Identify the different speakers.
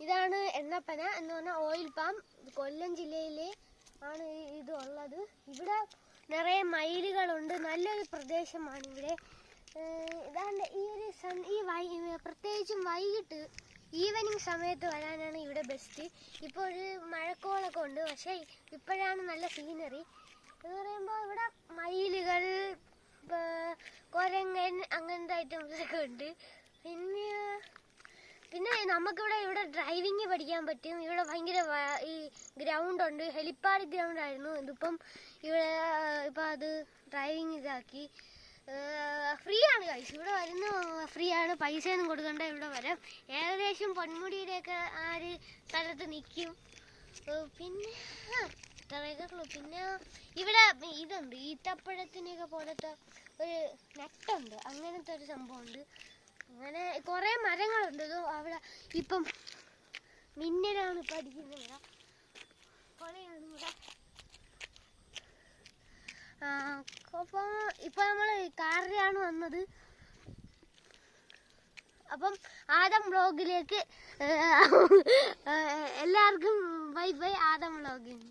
Speaker 1: ഇതാണ് എണ്ണപ്പന എന്ന് പറഞ്ഞാൽ ഓയിൽ പാം. കൊല്ലം ജില്ലയിലെ ആണ് ഇത് ഉള്ളത്. ഇവിടെ നിറയെ മയിലുകളുണ്ട്. നല്ലൊരു പ്രദേശമാണ് ഇവിടെ. ഇതാണ്ട് ഈ ഒരു പ്രത്യേകിച്ചും വൈകിട്ട് ഈവനിങ് സമയത്ത് വരാനാണ് ഇവിടെ ബെസ്റ്റ്. ഇപ്പോൾ ഒരു മഴക്കോളൊക്കെ ഉണ്ട്, പക്ഷേ ഇപ്പോഴാണ് നല്ല സീനറി എന്ന് പറയുമ്പോൾ ഇവിടെ മയിലുകൾ, കുരങ്ങൻ, അങ്ങനത്തെ ഐറ്റംസൊക്കെ ഉണ്ട്. പിന്നെ നമുക്കിവിടെ ഡ്രൈവിങ് പഠിക്കാൻ പറ്റും. ഇവിടെ ഭയങ്കര ഈ ഗ്രൗണ്ട് ഉണ്ട്, ഹെലിപ്പാഡ് ഗ്രൗണ്ട് ആയിരുന്നു. ഇതിപ്പം ഇവിടെ ഇപ്പം അത് ഡ്രൈവിങ് ഇതാക്കി. ഫ്രീ ആണ് കഴിച്ചു. ഇവിടെ വരുന്ന ഫ്രീ ആണ്, പൈസയൊന്നും കൊടുക്കണ്ട. ഇവിടെ വരാം. ഏകദേശം പൊന്മുടിയുടെയൊക്കെ ആ ഒരു സ്ഥലത്ത് നിൽക്കും. പിന്നെ പിന്നെ ഇവിടെ ഇതുണ്ട്, ഈത്തപ്പഴത്തിനൊക്കെ പോലത്തെ ഒരു നെട്ടുണ്ട്, അങ്ങനത്തെ ഒരു സംഭവമുണ്ട്. അങ്ങനെ കുറേ മരങ്ങളുണ്ട്. അവിടെ ഇപ്പം മിന്നലാണ് പഠിക്കുന്നത്. ഇവിടെ കുറേയാണ് ഇവിടെ. അപ്പം ഇപ്പം നമ്മൾ കാറിലാണ് വന്നത്. അപ്പം ആദം വ്ളോഗിലേക്ക് എല്ലാവർക്കും ബൈ ബൈ. ആദം വ്ളോഗിന്